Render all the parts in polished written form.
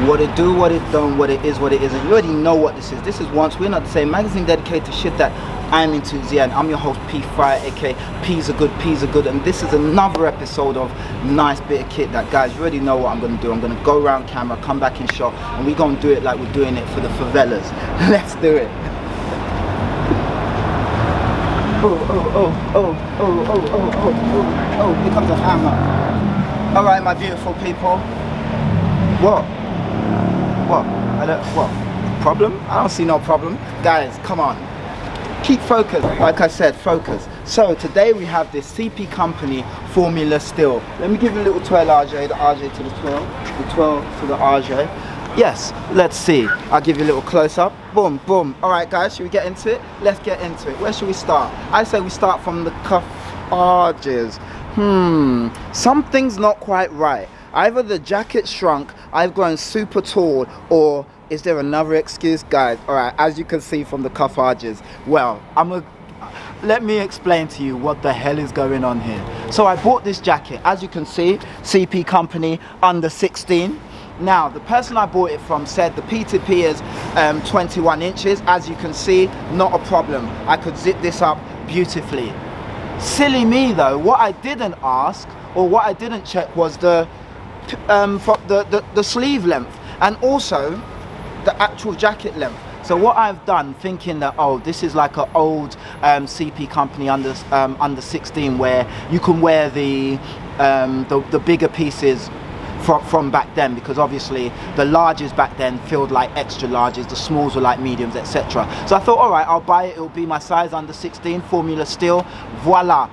What it do, what it don't, what it is, what it isn't. You already know what this is. This is Once. We're not the same magazine dedicated to shit that I'm into. And I'm your host P Fire, aka P's are good, and this is another episode of Nice Bit of Kit that, guys, you already know what I'm gonna do. I'm gonna go around camera, come back in shot, and we're gonna do it like we're doing it for the favelas. Let's do it. Oh, here comes a hammer. Alright, my beautiful people. What? What? Problem? I don't see no problem. Guys, come on. Keep focused. Like I said, focus. So today we have this CP Company Formula Still. Let me give you a little twirl, RJ. The RJ to the twirl. The twirl to the RJ. Yes, let's see. I'll give you a little close up. Boom, boom. Alright guys, should we get into it? Let's get into it. Where should we start? I say we start from the cuff arches. Something's not quite right. Either the jacket shrunk, I've grown super tall, or is there another excuse, guys? Alright, as you can see from the cuff arches, well, let me explain to you what the hell is going on here. So I bought this jacket, as you can see, CP Company under 16. Now, the person I bought it from said the P2P is 21 inches. As you can see, not a problem. I could zip this up beautifully. Silly me though, what I didn't ask, or what I didn't check, was the sleeve length, and also the actual jacket length. So what I've done, thinking that, oh, this is like an old CP Company under 16, where you can wear the bigger pieces from back then, because obviously the larges back then felt like extra larges, the smalls were like mediums, etc. So I thought, all right, I'll buy it. It'll be my size, under 16, Formula Still. Voila,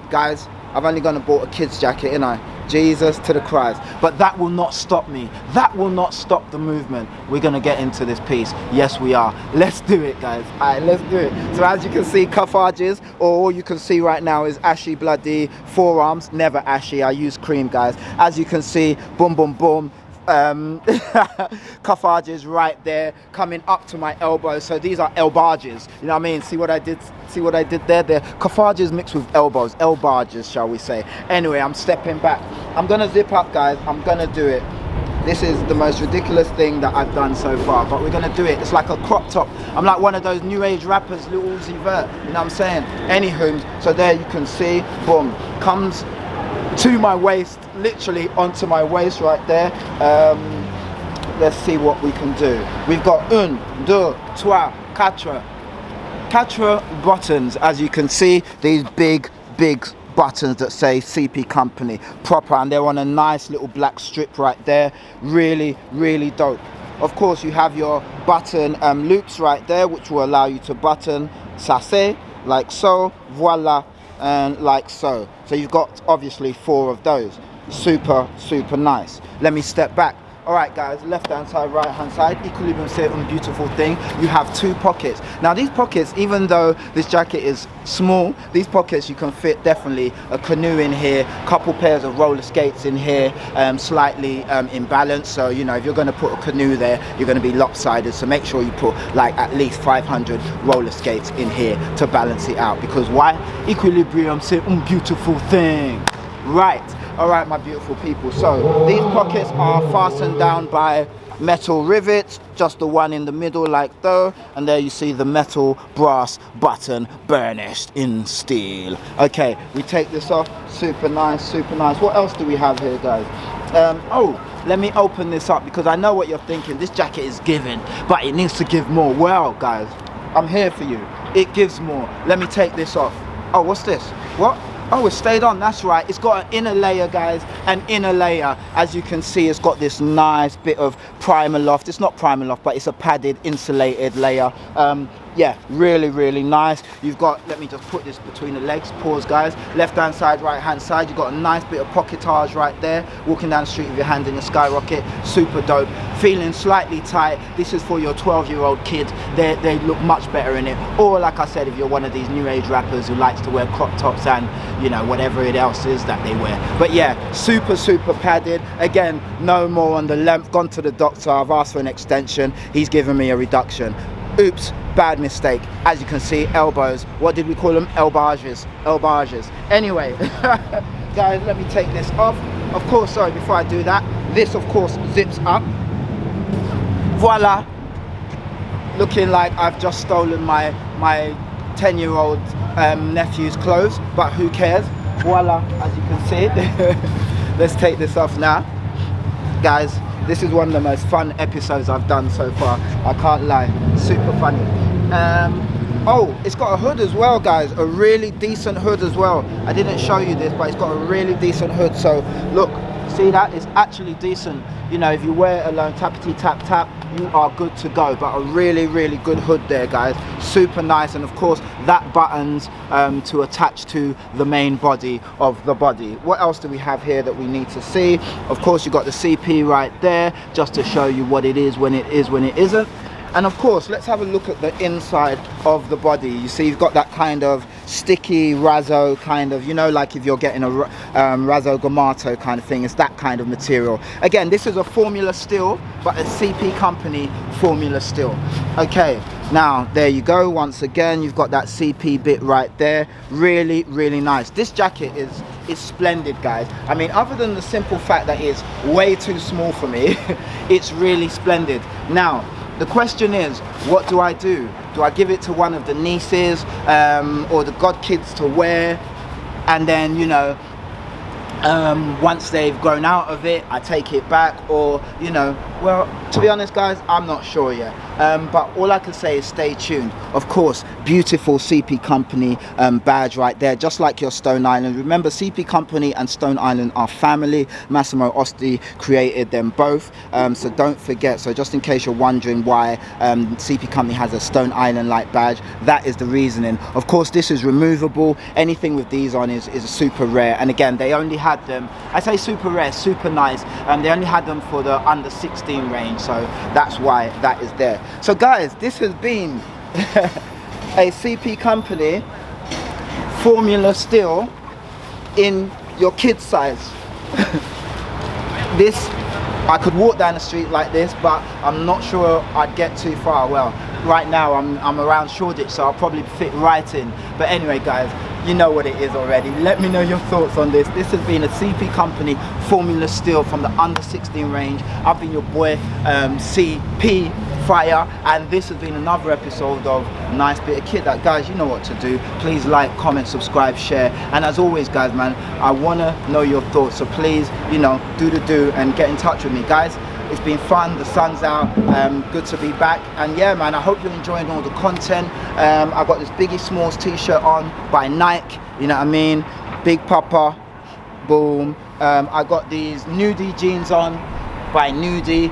guys. I've only gone and bought a kid's jacket, innit? Jesus to the Christ. But that will not stop me. That will not stop the movement. We're gonna get into this piece. Yes, we are. Let's do it, guys. Alright, let's do it. So as you can see, cuff arches, or all you can see right now is ashy bloody forearms. Never ashy. I use cream, guys. As you can see, boom, boom, boom. Cuff arches right there, coming up to my elbow. So these are elbarges, you know what I mean? See what I did there? They're cuff arches mixed with elbows, elbarges, shall we say. Anyway, I'm stepping back. I'm gonna zip up, guys. I'm gonna do it. This is the most ridiculous thing that I've done so far, but we're gonna do it. It's like a crop top. I'm like one of those new age rappers, Lil Uzi Vert, you know what I'm saying? Anywho, so there you can see, boom, comes to my waist, literally onto my waist right there. Let's see what we can do. We've got un, deux, trois, quatre buttons. As you can see, these big buttons that say CP Company proper, and they're on a nice little black strip right there. Really dope. Of course, you have your button loops right there, which will allow you to button sachet like so, voila, and like so. So you've got obviously 4 of those. Super nice. Let me step back. Alright guys, left hand side, right hand side, equilibrium certain beautiful thing. You have 2 pockets. Now these pockets, even though this jacket is small, these pockets you can fit definitely a canoe in here, couple pairs of roller skates in here, slightly imbalanced. So you know, if you're going to put a canoe there, you're going to be lopsided. So make sure you put like at least 500 roller skates in here to balance it out. Because why? Equilibrium certain beautiful thing. Right. Alright, my beautiful people, so these pockets are fastened down by metal rivets, just the one in the middle like though, and there you see the metal brass button burnished in steel. Okay, we take this off. Super nice. What else do we have here, guys? Oh, let me open this up, because I know what you're thinking. This jacket is giving, but it needs to give more. Well, guys, I'm here for you. It gives more. Let me take this off. Oh, what's this? What? Oh, it stayed on. That's right. It's got an inner layer, guys. An inner layer. As you can see, it's got this nice bit of primer loft. It's not primer loft, but it's a padded, insulated layer. Yeah, really nice. You've got, let me just put this between the legs. Pause, guys. Left hand side, right hand side. You've got a nice bit of pocketage right there. Walking down the street with your hand in your skyrocket. Super dope. Feeling slightly tight. This is for your 12-year-old kid. They look much better in it. Or like I said, if you're one of these new age rappers who likes to wear crop tops and, you know, whatever it else is that they wear. But yeah, super padded. Again, no more on the length. Gone to the doctor. I've asked for an extension. He's given me a reduction. Oops, bad mistake. As you can see, elbows. What did we call them? Elbarges. Anyway, guys, let me take this off. Of course, sorry, before I do that, this of course zips up. Voila, looking like I've just stolen my 10-year-old nephew's clothes, but who cares? Voila, as you can see. Let's take this off now. Guys, this is one of the most fun episodes I've done so far. I can't lie, super funny. Oh, it's got a hood as well, guys, a really decent hood as well. I didn't show you this, but it's got a really decent hood. So look, see that? It's actually decent. You know, if you wear it alone, tappity tap tap, you are good to go. But a really, really good hood there, guys. Super nice. And of course, that buttons to attach to the main body of the body. What else do we have here that we need to see? Of course, you've got the CP right there, just to show you what it is, when it isn't. And of course, let's have a look at the inside of the body. You see, you've got that kind of sticky Razzo kind of, you know, like if you're getting a Razzo Gamato kind of thing, it's that kind of material. Again, this is a Formula Steel, but a CP company Formula Steel. Okay, now there you go. Once again, you've got that CP bit right there. Really, really nice. This jacket is splendid, guys. I mean, other than the simple fact that it's way too small for me, it's really splendid. Now, the question is, what do I do? Do I give it to one of the nieces or the godkids to wear, and then, you know, once they've grown out of it, I take it back? Or, you know, well, to be honest, guys, I'm not sure yet. But all I can say is stay tuned. Of course, beautiful CP Company badge right there, just like your Stone Island. Remember, CP Company and Stone Island are family. Massimo Osti created them both, so don't forget. So just in case you're wondering why CP Company has a Stone Island like badge, that is the reasoning. Of course, this is removable. Anything with these on is super rare. And again, they only had them, I say super rare, super nice, they only had them for the under 16 range, so that's why that is there. So guys, this has been a CP Company Formula Steel in your kid's size. This, I could walk down the street like this, but I'm not sure I'd get too far. Well, right now I'm around Shoreditch, so I'll probably fit right in. But anyway, guys, you know what it is already. Let me know your thoughts on this. This has been a CP Company Formula Steel from the under 16 range. I've been your boy CP Fire, and this has been another episode of Nice Bit of Kit That. Guys, you know what to do. Please like, comment, subscribe, share, and as always, guys, man, I want to know your thoughts, so please, you know, do and get in touch with me, guys. It's been fun, the sun's out, good to be back, and yeah, man, I hope you're enjoying all the content. I've got this Biggie Smalls t-shirt on by Nike, you know what I mean, Big Papa, boom. I got these nudie jeans on by Nudie.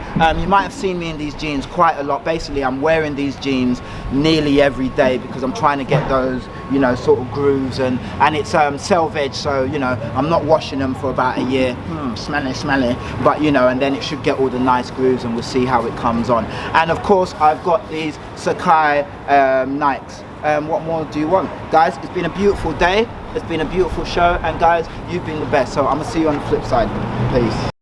You might have seen me in these jeans quite a lot. Basically, I'm wearing these jeans nearly every day because I'm trying to get those, you know, sort of grooves, and it's selvage, so, you know, I'm not washing them for about a year. Smelly, but, you know, and then it should get all the nice grooves, and we'll see how it comes on. And of course, I've got these Sakai Nikes. What more do you want, guys? It's been a beautiful day, it's been a beautiful show, and guys, you've been the best. So I'm gonna see you on the flip side. Peace.